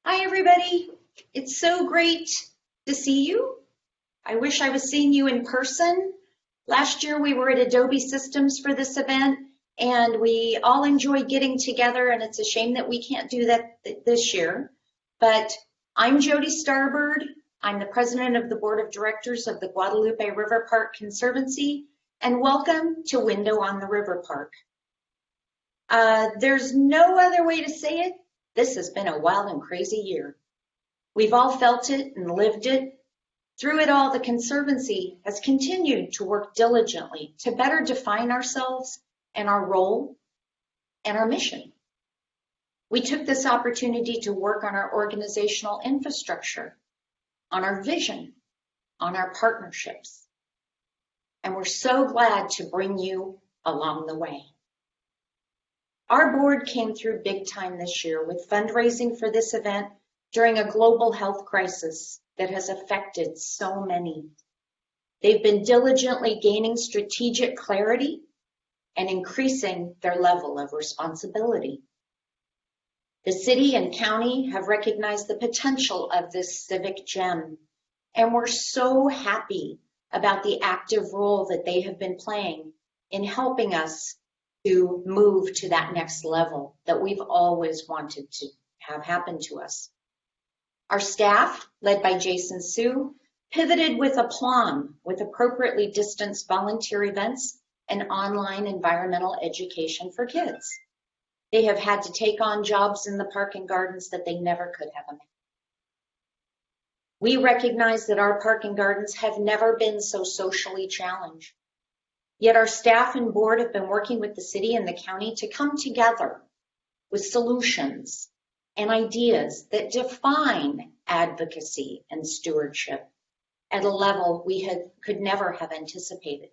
Hi, everybody. It's so great to see you. I wish I was seeing you in person. Last year we were at Adobe Systems for this event, and we all enjoyed getting together, and it's a shame that we can't do that this year. But I'm Jody Starbird. I'm the president of the board of directors of the Guadalupe River Park Conservancy, and welcome to Window on the River Park. There's no other way to say it. This has been a wild and crazy year. We've all felt it and lived it. Through it all, the Conservancy has continued to work diligently to better define ourselves and our role and our mission. We took this opportunity to work on our organizational infrastructure, on our vision, on our partnerships. And we're so glad to bring you along the way. Our board came through big time this year with fundraising for this event during a global health crisis that has affected so many. They've been diligently gaining strategic clarity and increasing their level of responsibility. The city and county have recognized the potential of this civic gem, and we're so happy about the active role that they have been playing in helping us to move to that next level that we've always wanted to have happen to us. Our staff, led by Jason Sue, pivoted with aplomb with appropriately distanced volunteer events and online environmental education for kids. They have had to take on jobs in the park and gardens that they never could have imagined. We recognize that our park and gardens have never been so socially challenged. Yet our staff and board have been working with the city and the county to come together with solutions and ideas that define advocacy and stewardship at a level we could never have anticipated.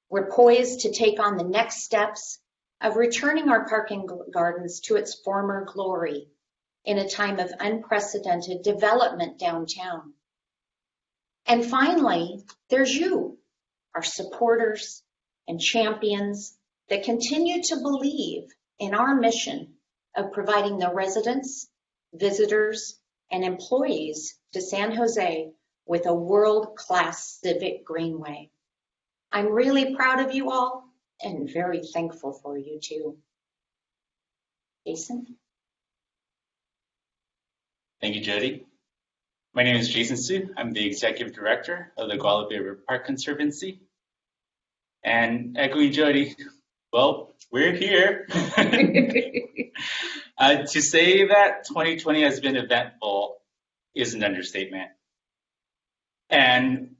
We're poised to take on the next steps of returning our park and gardens to its former glory in a time of unprecedented development downtown. And finally, there's you, our supporters and champions that continue to believe in our mission of providing the residents, visitors, and employees to San Jose with a world-class civic greenway. I'm really proud of you all and very thankful for you too. Jason? Thank you, Jody. My name is Jason Sue. I'm the Executive Director of the Guadalupe River Park Conservancy. And echoing Jody, well, we're here. To say that 2020 has been eventful is an understatement. And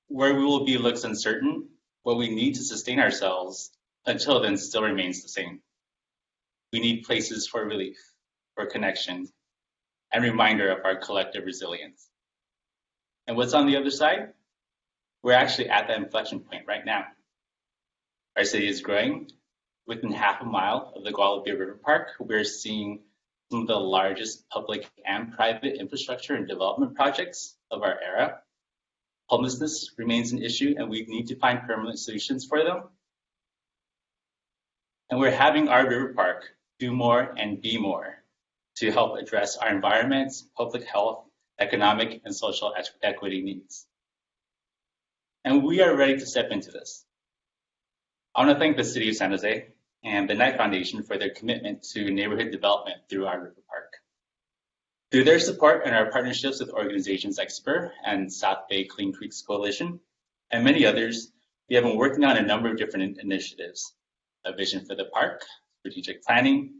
where we will be looks uncertain. What we need to sustain ourselves until then still remains the same. We need places for relief, for connection, and reminder of our collective resilience. And what's on the other side? We're actually at that inflection point right now. Our city is growing. Within half a mile of the Guadalupe River Park, we're seeing some of the largest public and private infrastructure and development projects of our era. Homelessness remains an issue, and we need to find permanent solutions for them. And we're having our river park do more and be more to help address our environment, public health, economic, and social equity needs. And we are ready to step into this. I want to thank the City of San Jose and the Knight Foundation for their commitment to neighborhood development through our river park. Through their support and our partnerships with organizations like SPUR and South Bay Clean Creeks Coalition and many others, we have been working on a number of different initiatives: a vision for the park, strategic planning,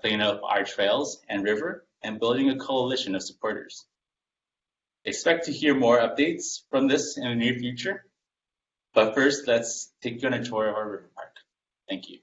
cleaning up our trails and river, and building a coalition of supporters. Expect to hear more updates from this in the near future. But first, let's take you on a tour of our river park. Thank you.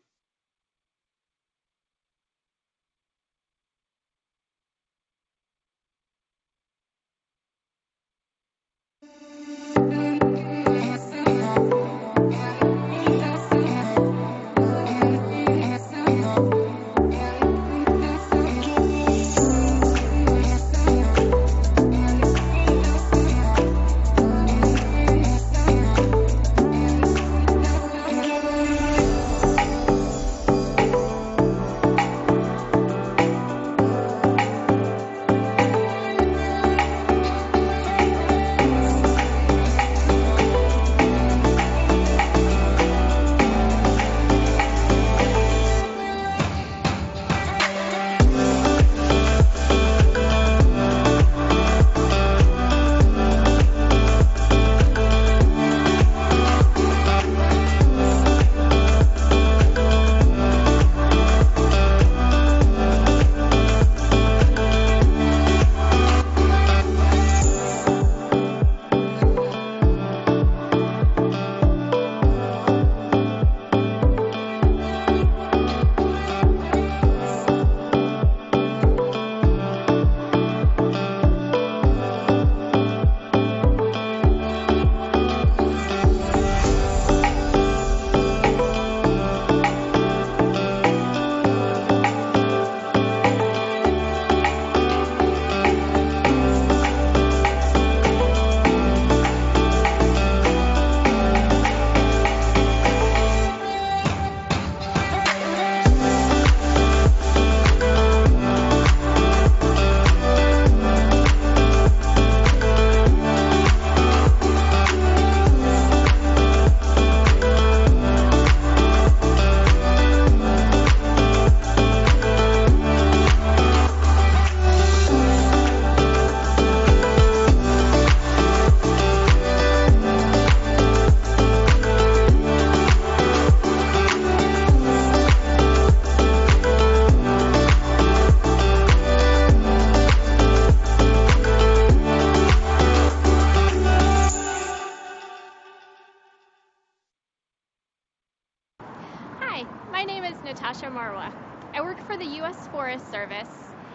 I work for the U.S. Forest Service,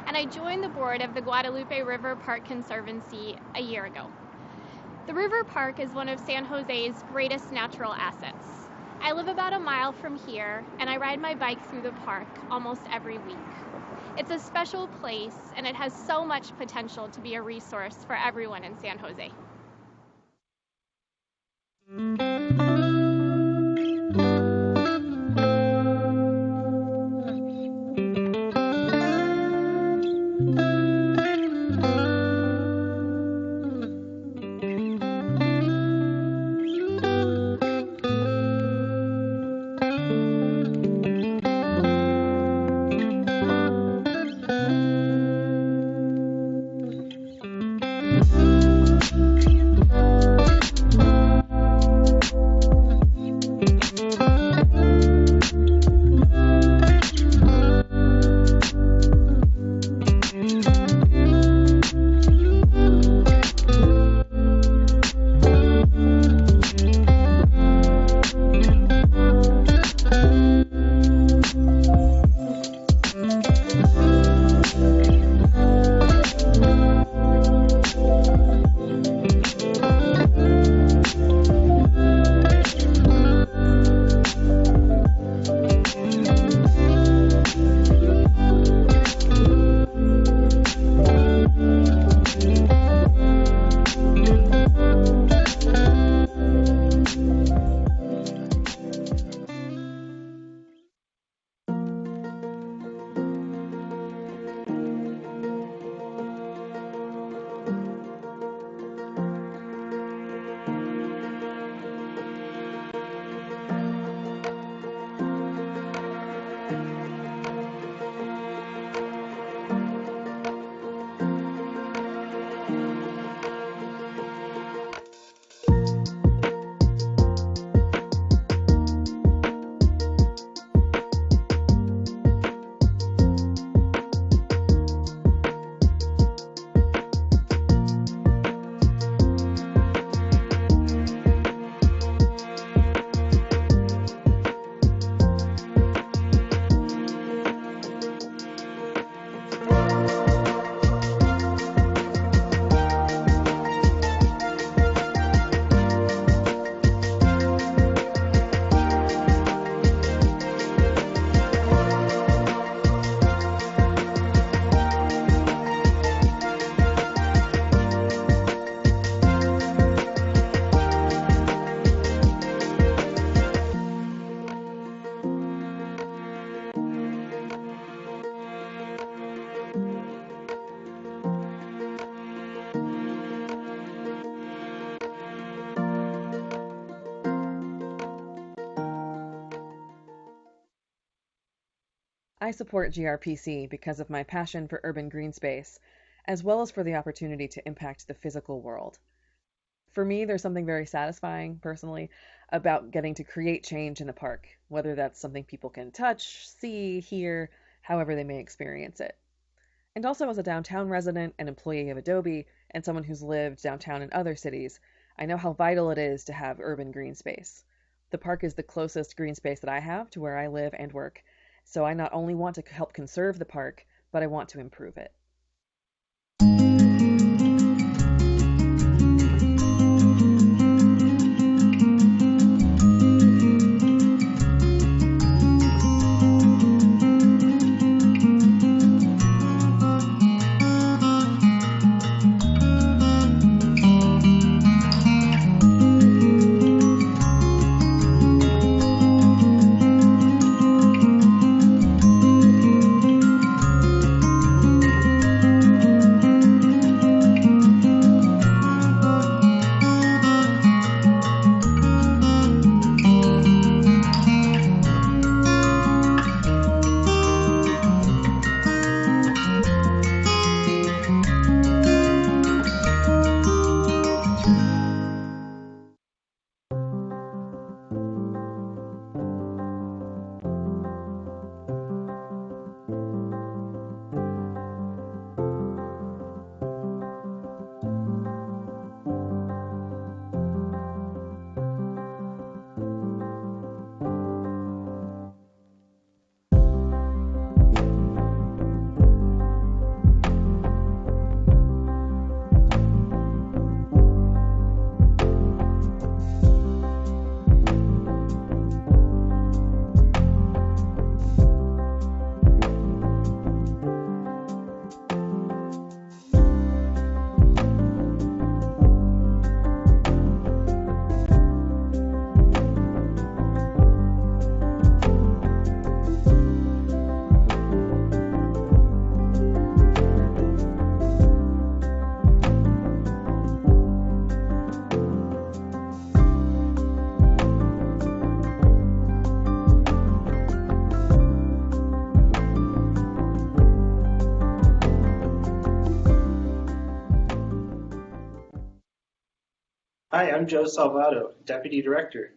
and I joined the board of the Guadalupe River Park Conservancy a year ago. The river park is one of San Jose's greatest natural assets. I live about a mile from here, and I ride my bike through the park almost every week. It's a special place, and it has so much potential to be a resource for everyone in San Jose. I support GRPC because of my passion for urban green space, as well as for the opportunity to impact the physical world. For me, there's something very satisfying, personally, about getting to create change in a park, whether that's something people can touch, see, hear, however they may experience it. And also as a downtown resident and employee of Adobe, and someone who's lived downtown in other cities, I know how vital it is to have urban green space. The park is the closest green space that I have to where I live and work, so I not only want to help conserve the park, but I want to improve it. Hi, I'm Joe Salvato, Deputy Director.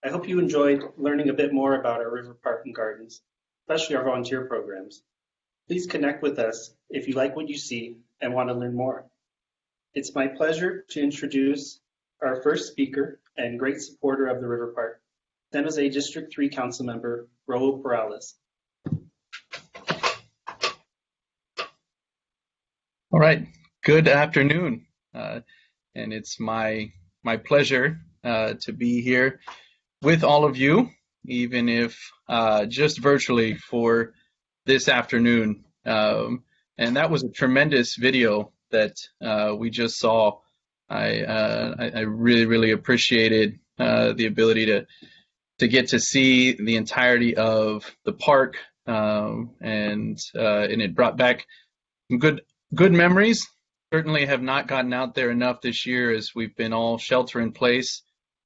I hope you enjoyed learning a bit more about our river park and gardens, especially our volunteer programs. Please connect with us if you like what you see and want to learn more. It's my pleasure to introduce our first speaker and great supporter of the river park, San Jose District 3 Council Member, Raul Perales. All right, good afternoon. And it's my pleasure to be here with all of you, even if just virtually for this afternoon. And that was a tremendous video that we just saw. I really appreciated the ability to get to see the entirety of the park, and it brought back some good memories. Certainly have not gotten out there enough this year as we've been all shelter in place,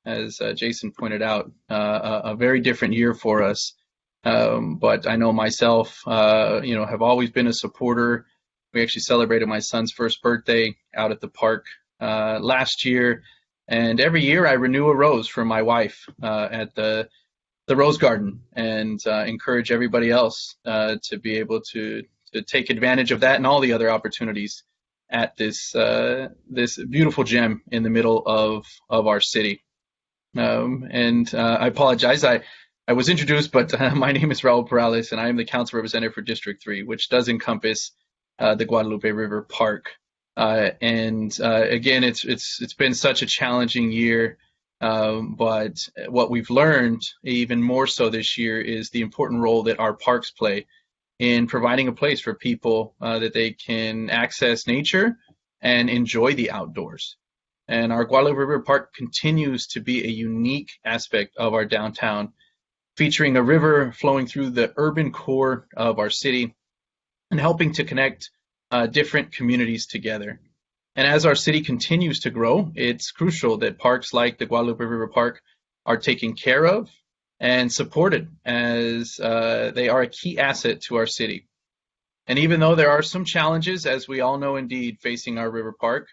as Jason pointed out, a very different year for us. But I know myself, have always been a supporter. We actually celebrated my son's first birthday out at the park last year, and every year I renew a rose for my wife at the Rose Garden, and encourage everybody else to be able to take advantage of that and all the other opportunities at this beautiful gem in the middle of our city. And I apologize, I was introduced, but my name is Raul Perales, and I am the council representative for District 3, which does encompass the Guadalupe River Park. And again, it's been such a challenging year, but what we've learned even more so this year is the important role that our parks play in providing a place for people that they can access nature and enjoy the outdoors. And our Guadalupe River Park continues to be a unique aspect of our downtown, featuring a river flowing through the urban core of our city and helping to connect different communities together. And as our city continues to grow, it's crucial that parks like the Guadalupe River Park are taken care of and supported, as they are a key asset to our city. And even though there are some challenges, as we all know indeed, facing our river park,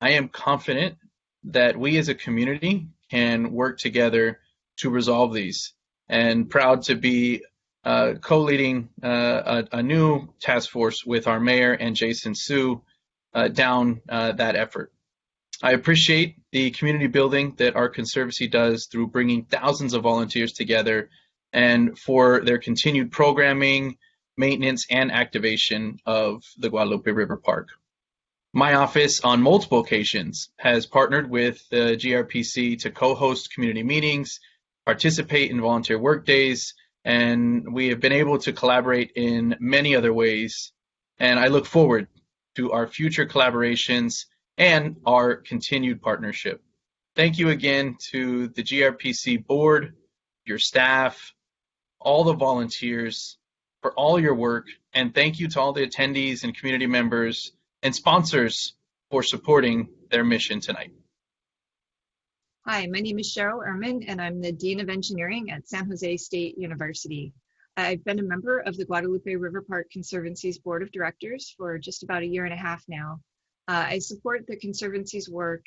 I am confident that we as a community can work together to resolve these, and proud to be co-leading a new task force with our mayor and Jason Su down that effort. I appreciate the community building that our Conservancy does through bringing thousands of volunteers together, and for their continued programming, maintenance, and activation of the Guadalupe River Park. My office on multiple occasions has partnered with the GRPC to co-host community meetings, participate in volunteer work days, and we have been able to collaborate in many other ways. And I look forward to our future collaborations and our continued partnership. Thank you again to the GRPC board, your staff, all the volunteers for all your work, and thank you to all the attendees and community members and sponsors for supporting their mission tonight. Hi, my name is Cheryl Ehrman, and I'm the Dean of Engineering at San Jose State University. I've been a member of the Guadalupe River Park Conservancy's Board of Directors for just about a year and a half now. I support the Conservancy's work.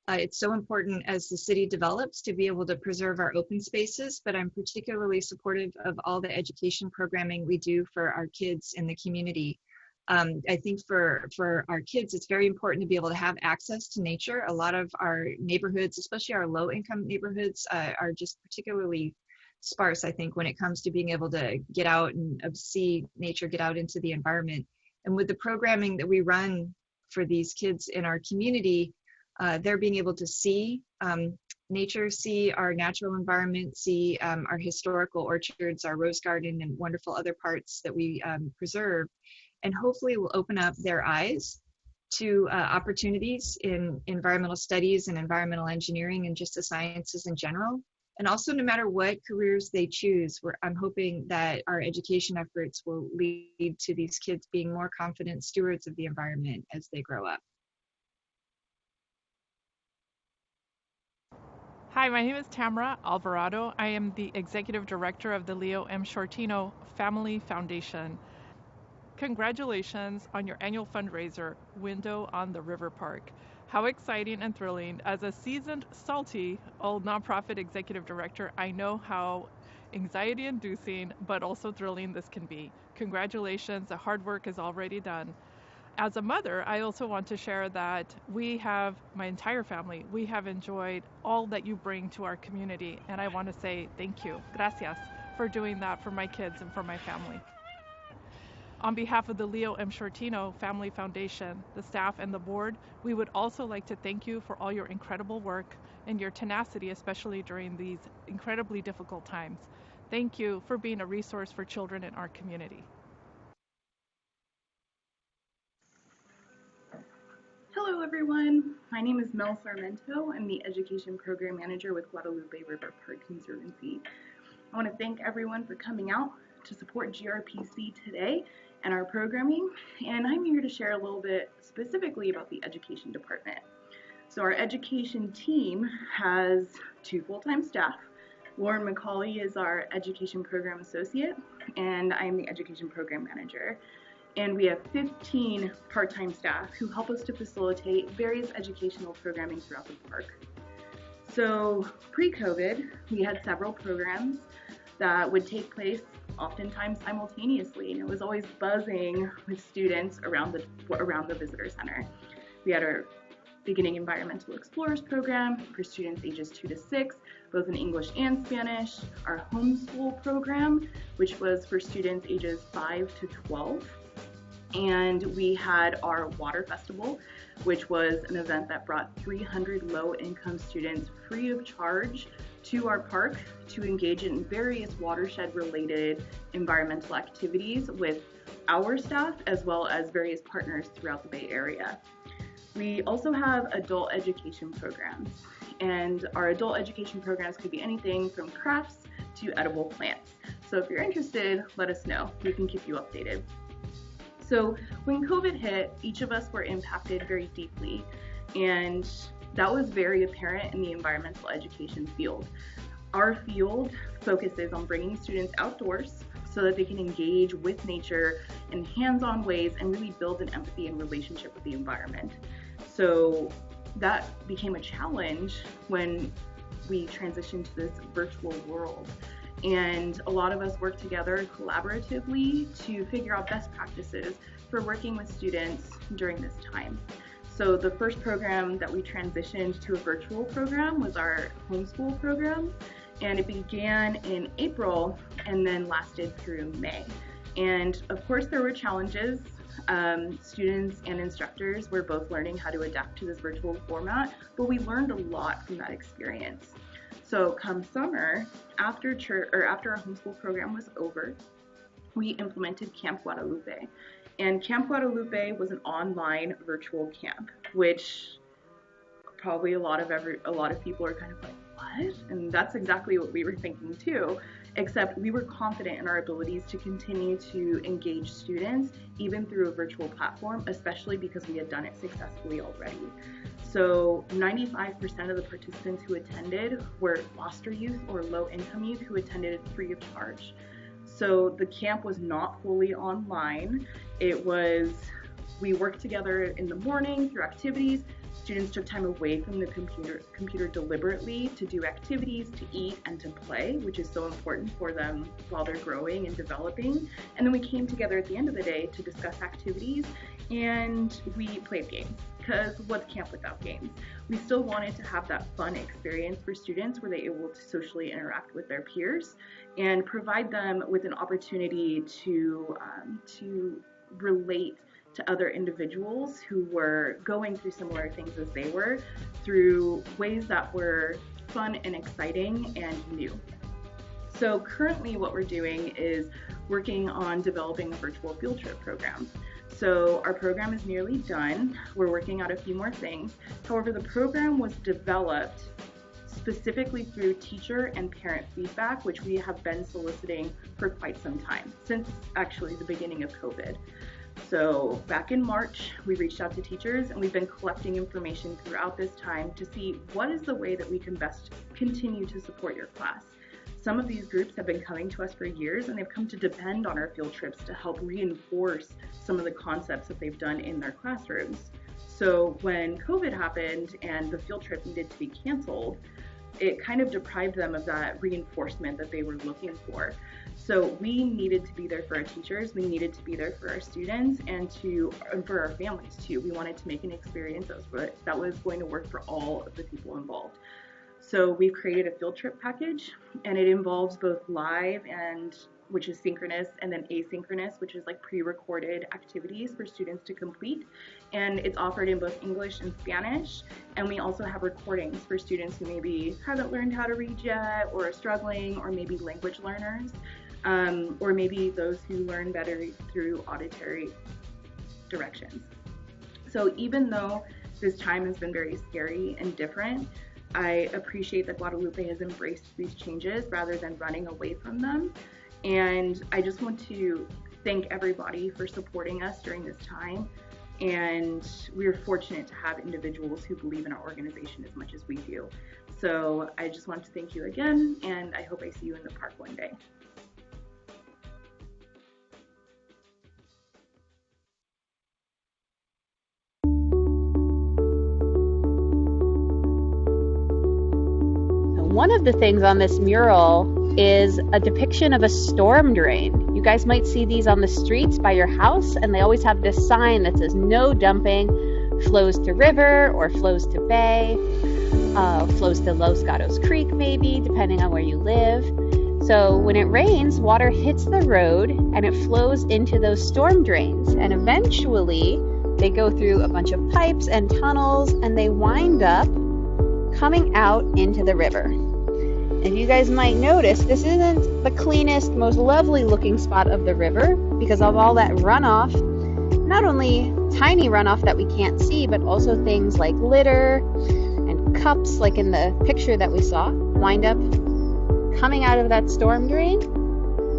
It's so important as the city develops to be able to preserve our open spaces, but I'm particularly supportive of all the education programming we do for our kids in the community. I think for our kids, it's very important to be able to have access to nature. A lot of our neighborhoods, especially our low-income neighborhoods, are just particularly sparse, I think, when it comes to being able to get out and see nature, get out into the environment. And with the programming that we run for these kids in our community, they're being able to see nature, see our natural environment, see our historical orchards, our rose garden, and wonderful other parts that we preserve, and hopefully will open up their eyes to opportunities in environmental studies and environmental engineering and just the sciences in general. And also, no matter what careers they choose, I'm hoping that our education efforts will lead to these kids being more confident stewards of the environment as they grow up. Hi, my name is Tamara Alvarado. I am the Executive Director of the Leo M. Shortino Family Foundation. Congratulations on your annual fundraiser, Window on the River Park. How exciting and thrilling. As a seasoned, salty, old nonprofit executive director, I know how anxiety inducing but also thrilling this can be. Congratulations, the hard work is already done. As a mother, I also want to share that my entire family, we have enjoyed all that you bring to our community, and I want to say thank you, gracias, for doing that for my kids and for my family. On behalf of the Leo M. Shortino Family Foundation, the staff, and the board, we would also like to thank you for all your incredible work and your tenacity, especially during these incredibly difficult times. Thank you for being a resource for children in our community. Hello everyone, my name is Mel Sarmento. I'm the Education Program Manager with Guadalupe River Park Conservancy. I want to thank everyone for coming out to support GRPC today and our programming, and I'm here to share a little bit specifically about the Education Department. So our education team has 2 full-time staff. Lauren McCauley is our Education Program Associate, and I'm the Education Program Manager. And we have 15 part-time staff who help us to facilitate various educational programming throughout the park. So pre-COVID, we had several programs that would take place oftentimes simultaneously, and it was always buzzing with students around the visitor center. We had our Beginning Environmental Explorers program for students ages 2 to 6, both in English and Spanish, our Homeschool program, which was for students ages 5 to 12, and we had our Water Festival, which was an event that brought 300 low-income students free of charge to our park to engage in various watershed-related environmental activities with our staff as well as various partners throughout the Bay Area. We also have adult education programs, and our adult education programs could be anything from crafts to edible plants. So if you're interested, let us know. We can keep you updated. So when COVID hit, each of us were impacted very deeply, and that was very apparent in the environmental education field. Our field focuses on bringing students outdoors so that they can engage with nature in hands-on ways and really build an empathy and relationship with the environment. So that became a challenge when we transitioned to this virtual world. And a lot of us work together collaboratively to figure out best practices for working with students during this time. So the first program that we transitioned to a virtual program was our Homeschool program, and it began in April and then lasted through May. And of course there were challenges. Students and instructors were both learning how to adapt to this virtual format, but we learned a lot from that experience. So come summer, after our homeschool program was over, we implemented Camp Guadalupe. And Camp Guadalupe was an online virtual camp, which probably a lot of people are kind of like, what? And that's exactly what we were thinking too, except we were confident in our abilities to continue to engage students even through a virtual platform, especially because we had done it successfully already. So 95% of the participants who attended were foster youth or low-income youth who attended free of charge. So the camp was not fully online. We worked together in the morning through activities. Students took time away from the computer deliberately to do activities, to eat, and to play, which is so important for them while they're growing and developing. And then we came together at the end of the day to discuss activities, and we played games, because what's camp without games? We still wanted to have that fun experience for students where they're able to socially interact with their peers and provide them with an opportunity to relate to other individuals who were going through similar things as they were through ways that were fun and exciting and new. So currently what we're doing is working on developing a virtual field trip program. So our program is nearly done. We're working out a few more things. However, the program was developed specifically through teacher and parent feedback, which we have been soliciting for quite some time, since actually the beginning of COVID. So back in March, we reached out to teachers, and we've been collecting information throughout this time to see what is the way that we can best continue to support your class. Some of these groups have been coming to us for years, and they've come to depend on our field trips to help reinforce some of the concepts that they've done in their classrooms. So when COVID happened and the field trip needed to be canceled, it kind of deprived them of that reinforcement that they were looking for. So we needed to be there for our teachers, we needed to be there for our students, and for our families too. We wanted to make an experience that was going to work for all of the people involved. So we've created a field trip package, and it involves both live which is synchronous, and then asynchronous, which is like pre-recorded activities for students to complete. And it's offered in both English and Spanish. And we also have recordings for students who maybe haven't learned how to read yet, or are struggling, or maybe language learners, or maybe those who learn better through auditory directions. So even though this time has been very scary and different, I appreciate that Guadalupe has embraced these changes rather than running away from them. And I just want to thank everybody for supporting us during this time. And we're fortunate to have individuals who believe in our organization as much as we do. So I just want to thank you again, and I hope I see you in the park one day. One of the things on this mural is a depiction of a storm drain. You guys might see these on the streets by your house, and they always have this sign that says no dumping, flows to river or flows to bay, flows to Los Gatos Creek maybe, depending on where you live. So when it rains, water hits the road and it flows into those storm drains, and eventually they go through a bunch of pipes and tunnels, and they wind up coming out into the river. And you guys might notice this isn't the cleanest, most lovely looking spot of the river because of all that runoff. Not only tiny runoff that we can't see, but also things like litter and cups, like in the picture that we saw, wind up coming out of that storm drain.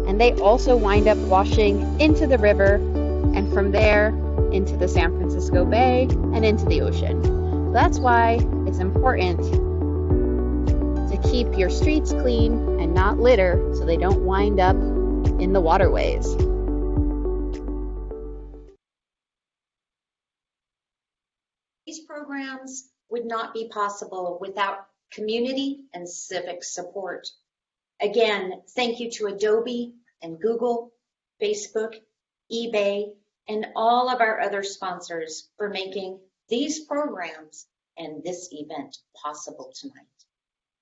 And they also wind up washing into the river, and from there into the San Francisco Bay and into the ocean. So that's why it's important to keep your streets clean and not litter so they don't wind up in the waterways. These programs would not be possible without community and civic support. Again, thank you to Adobe and Google, Facebook, eBay, and all of our other sponsors for making these programs and this event possible tonight.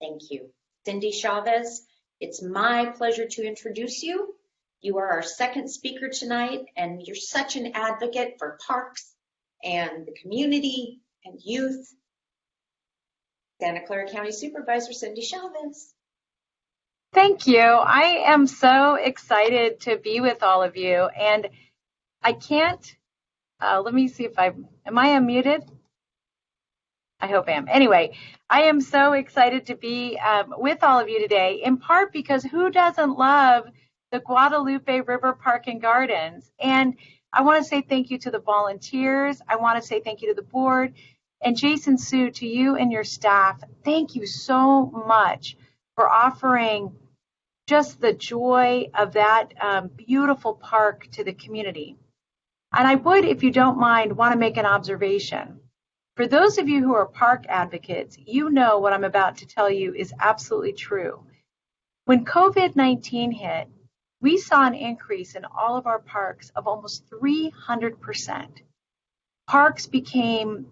Thank you. Cindy Chavez, it's my pleasure to introduce you. You are our second speaker tonight, and you're such an advocate for parks and the community and youth. Santa Clara County Supervisor Cindy Chavez. Thank you. I am so excited to be with all of you, and I can't, let me see if am I unmuted? I hope I am. Anyway, I am so excited to be with all of you today, in part because who doesn't love the Guadalupe River Park and Gardens? And I want to say thank you to the volunteers. I want to say thank you to the board. And Jason Sue, to you and your staff, thank you so much for offering just the joy of that beautiful park to the community. And I would, if you don't mind, want to make an observation. For those of you who are park advocates, you know what I'm about to tell you is absolutely true. When COVID-19 hit, we saw an increase in all of our parks of almost 300%. Parks became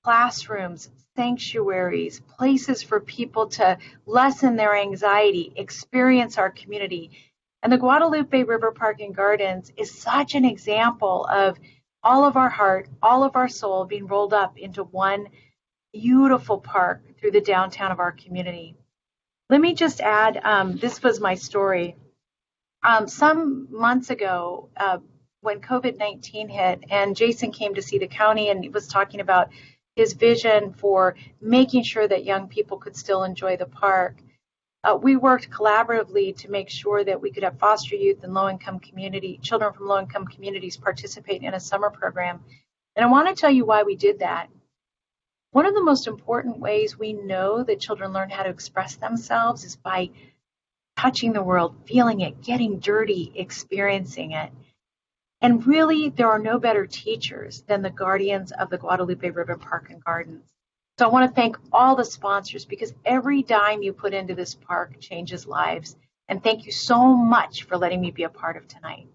classrooms, sanctuaries, places for people to lessen their anxiety, experience our community. And the Guadalupe River Park and Gardens is such an example of all of our heart, all of our soul being rolled up into one beautiful park through the downtown of our community. Let me just add, this was my story. Some months ago, when COVID-19 hit, and Jason came to see the county and he was talking about his vision for making sure that young people could still enjoy the park. We worked collaboratively to make sure that we could have foster youth and low-income community, children from low-income communities participate in a summer program. And I want to tell you why we did that. One of the most important ways we know that children learn how to express themselves is by touching the world, feeling it, getting dirty, experiencing it. And really, there are no better teachers than the guardians of the Guadalupe River Park and Gardens. So I want to thank all the sponsors because every dime you put into this park changes lives. And thank you so much for letting me be a part of tonight.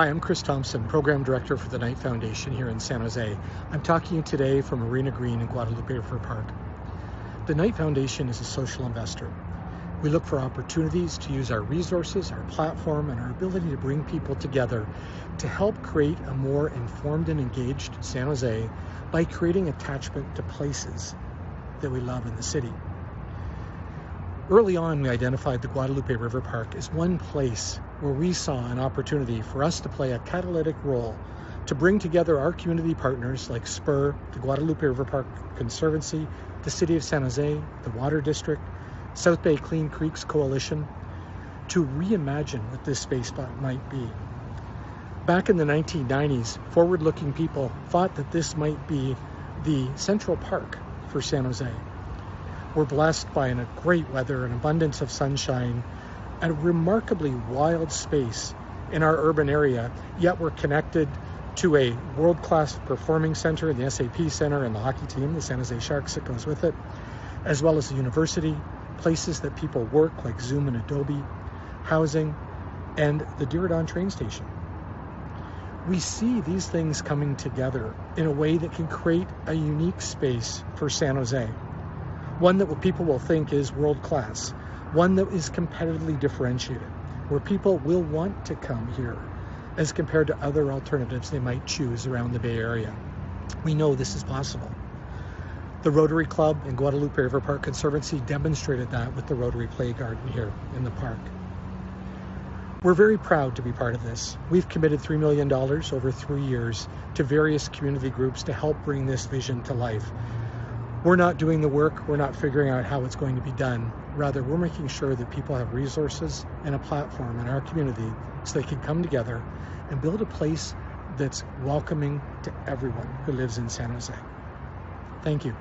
Hi, I'm Chris Thompson, Program Director for the Knight Foundation here in San Jose. I'm talking to you today from Marina Green in Guadalupe River Park. The Knight Foundation is a social investor. We look for opportunities to use our resources, our platform, and our ability to bring people together to help create a more informed and engaged San Jose by creating attachment to places that we love in the city. Early on, we identified the Guadalupe River Park as one place where we saw an opportunity for us to play a catalytic role to bring together our community partners like SPUR, the Guadalupe River Park Conservancy, the City of San Jose, the Water District, South Bay Clean Creeks Coalition, to reimagine what this space might be. Back in the 1990s, forward-looking people thought that this might be the Central Park for San Jose. We're blessed by a great weather, an abundance of sunshine, and a remarkably wild space in our urban area, yet we're connected to a world-class performing center, the SAP Center, and the hockey team, the San Jose Sharks, that goes with it, as well as the university, places that people work like Zoom and Adobe, housing, and the Diridon train station. We see these things coming together in a way that can create a unique space for San Jose, one that people will think is world-class, one that is competitively differentiated, where people will want to come here as compared to other alternatives they might choose around the Bay Area. We know this is possible. The Rotary Club and Guadalupe River Park Conservancy demonstrated that with the Rotary Play Garden here in the park. We're very proud to be part of this. We've committed $3 million over 3 years to various community groups to help bring this vision to life. We're not doing the work, we're not figuring out how it's going to be done. Rather, we're making sure that people have resources and a platform in our community so they can come together and build a place that's welcoming to everyone who lives in San Jose. Thank you.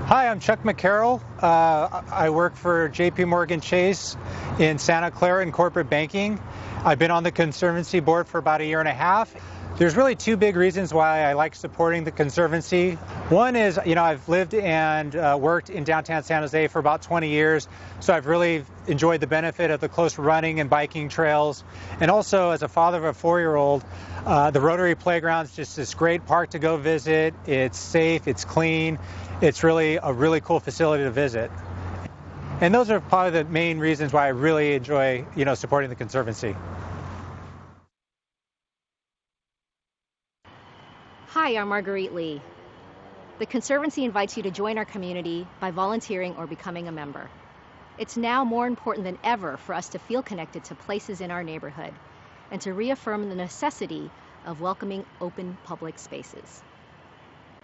Hi, I'm Chuck McCarroll. I work for JP Morgan Chase in Santa Clara in corporate banking. I've been on the Conservancy board for about 1.5 years. There's really 2 big reasons why I like supporting the Conservancy. One is, I've lived and worked in downtown San Jose for about 20 years, so I've really enjoyed the benefit of the close running and biking trails. And also, as a father of a 4-year-old, the Rotary Playground is just this great park to go visit. It's safe, it's clean, it's really a really cool facility to visit. And those are probably the main reasons why I really enjoy, supporting the Conservancy. Hi, I'm Marguerite Lee. The Conservancy invites you to join our community by volunteering or becoming a member. It's now more important than ever for us to feel connected to places in our neighborhood and to reaffirm the necessity of welcoming open public spaces.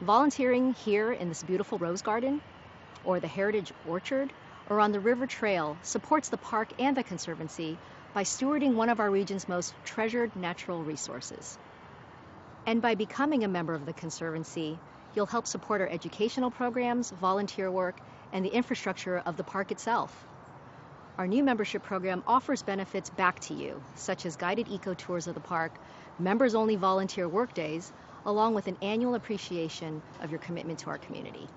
Volunteering here in this beautiful rose garden, or the Heritage Orchard, or on the River Trail supports the park and the Conservancy by stewarding one of our region's most treasured natural resources. And by becoming a member of the Conservancy, you'll help support our educational programs, volunteer work, and the infrastructure of the park itself. Our new membership program offers benefits back to you, such as guided eco-tours of the park, members-only volunteer workdays, along with an annual appreciation of your commitment to our community.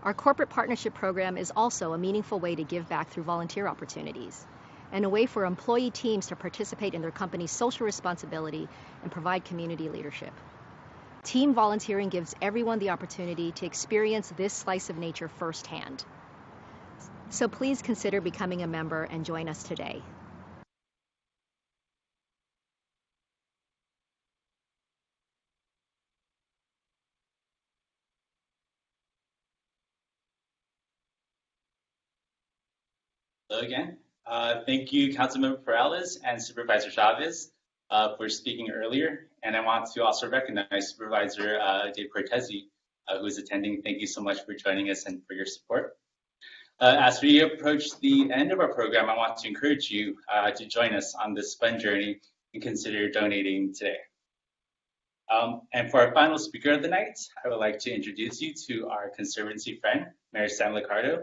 Our corporate partnership program is also a meaningful way to give back through volunteer opportunities, and a way for employee teams to participate in their company's social responsibility and provide community leadership. Team volunteering gives everyone the opportunity to experience this slice of nature firsthand. So please consider becoming a member and join us today. Hello again. Thank you, Councilmember Perales and Supervisor Chavez for speaking earlier. And I want to also recognize Supervisor Dave Cortese, who is attending. Thank you so much for joining us and for your support. As we approach the end of our program, I want to encourage you to join us on this fun journey and consider donating today. And for our final speaker of the night, I would like to introduce you to our Conservancy friend, Mayor Sam Liccardo.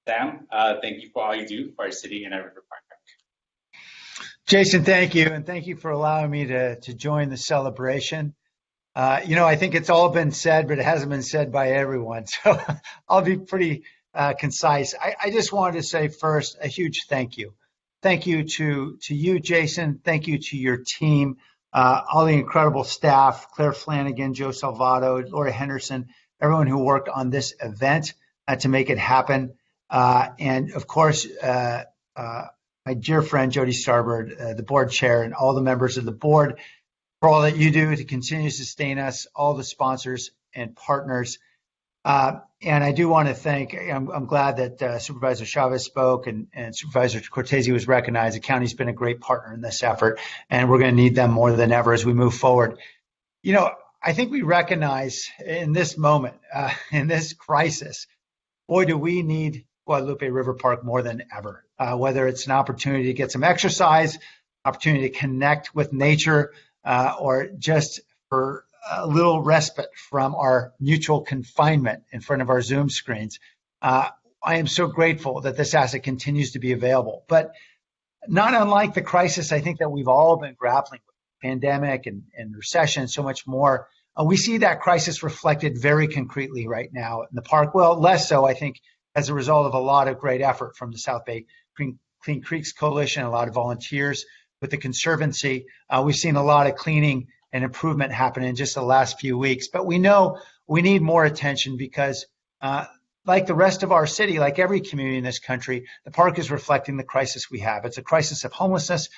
Sam, thank you for all you do for our city and our River Park. Jason, thank you, and thank you for allowing me to join the celebration. I think it's all been said, but it hasn't been said by everyone, so I'll be pretty concise. I just wanted to say first a huge thank you. Thank you to you, Jason. Thank you to your team, all the incredible staff, Claire Flanagan, Joe Salvato, Laura Henderson, everyone who worked on this event to make it happen. And of course, my dear friend, Jody Starbird, the board chair, and all the members of the board. for all that you do to continue to sustain us, all the sponsors and partners. And I do want to thank, I'm glad that Supervisor Chavez spoke and Supervisor Cortese was recognized. The county's been a great partner in this effort, and we're going to need them more than ever as we move forward. You know, I think we recognize in this moment, in this crisis, boy, do we need Guadalupe River Park more than ever, whether it's an opportunity to get some exercise, opportunity to connect with nature, or just for a little respite from our mutual confinement in front of our Zoom screens. I am so grateful that this asset continues to be available. But not unlike the crisis I think that we've all been grappling with, pandemic and recession, so much more, we see that crisis reflected very concretely right now in the park. Well, less so, I think, as a result of a lot of great effort from the South Bay Clean Creeks Coalition, a lot of volunteers with the Conservancy. We've seen a lot of cleaning and improvement happen in just the last few weeks. But we know we need more attention because like the rest of our city, like every community in this country, the park is reflecting the crisis we have. It's a crisis of homelessness,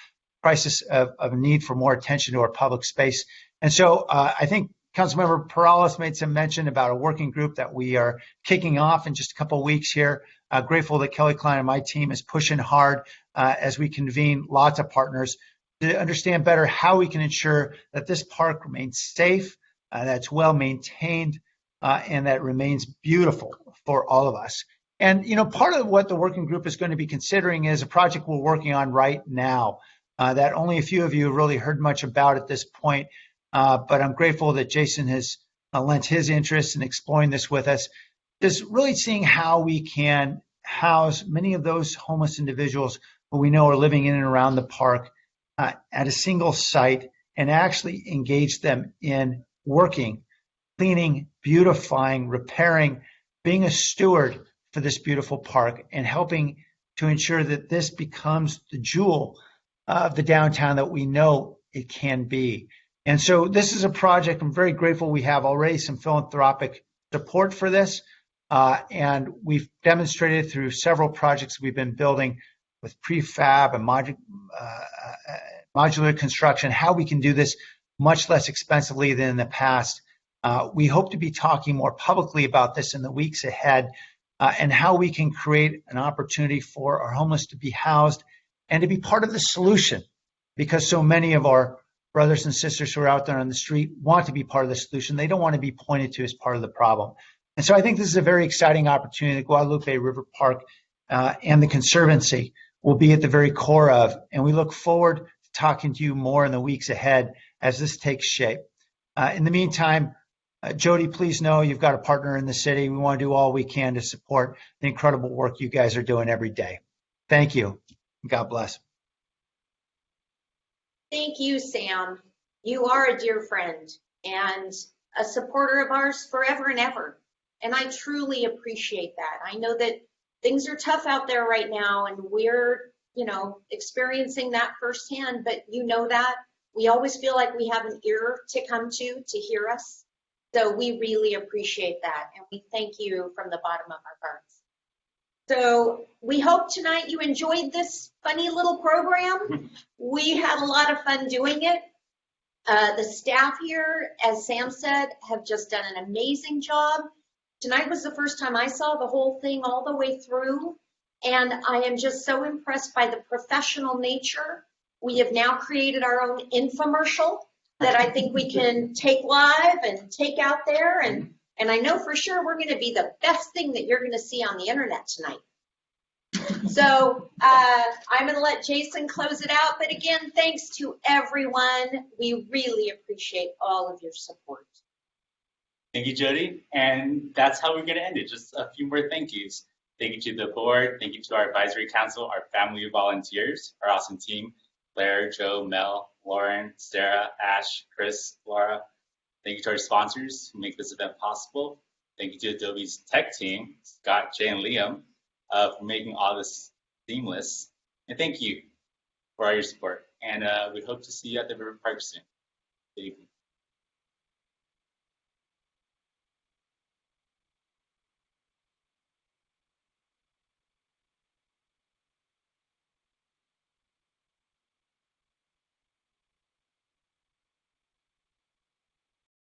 crisis of need for more attention to our public space. And so I think Councilmember Perales made some mention about a working group that we are kicking off in just a couple of weeks here. Grateful that Kelly Klein and my team is pushing hard as we convene lots of partners to understand better how we can ensure that this park remains safe, that's well maintained, and that remains beautiful for all of us. And, you know, part of what the working group is going to be considering is a project we're working on right now that only a few of you have really heard much about at this point. But I'm grateful that Jason has lent his interest in exploring this with us. Just really seeing how we can house many of those homeless individuals who we know are living in and around the park at a single site and actually engage them in working, cleaning, beautifying, repairing, being a steward for this beautiful park and helping to ensure that this becomes the jewel of the downtown that we know it can be. And so this is a project I'm very grateful we have already some philanthropic support for this. And we've demonstrated through several projects we've been building with prefab and modular construction how we can do this much less expensively than in the past. We hope to be talking more publicly about this in the weeks ahead and how we can create an opportunity for our homeless to be housed and to be part of the solution, because so many of our brothers and sisters who are out there on the street want to be part of the solution. They don't want to be pointed to as part of the problem. And so I think this is a very exciting opportunity that Guadalupe River Park and the Conservancy will be at the very core of. And we look forward to talking to you more in the weeks ahead as this takes shape. In the meantime, Jody, please know you've got a partner in the city. We want to do all we can to support the incredible work you guys are doing every day. Thank you. God bless. Thank you, Sam. You are a dear friend and a supporter of ours forever and ever. And I truly appreciate that. I know that things are tough out there right now and we're, experiencing that firsthand, but you know that. We always feel like we have an ear to come to hear us. So we really appreciate that. And we thank you from the bottom of our hearts. So we hope tonight you enjoyed this funny little program. We had a lot of fun doing it. The staff here, as Sam said, have just done an amazing job. Tonight was the first time I saw the whole thing all the way through, and I am just so impressed by the professional nature. We have now created our own infomercial that I think we can take live and take out there, and I know for sure we're going to be the best thing that you're going to see on the internet tonight. So I'm going to let Jason close it out, but again, thanks to everyone. We really appreciate all of your support. Thank you, Jody. And that's how we're going to end it. Just a few more thank yous. Thank you to the board. Thank you to our advisory council, our family of volunteers, our awesome team, Claire, Joe, Mel, Lauren, Sarah, Ash, Chris, Laura. Thank you to our sponsors who make this event possible. Thank you to Adobe's tech team, Scott, Jay, and Liam, for making all this seamless. And thank you for all your support. And we hope to see you at the River Park soon. Good evening.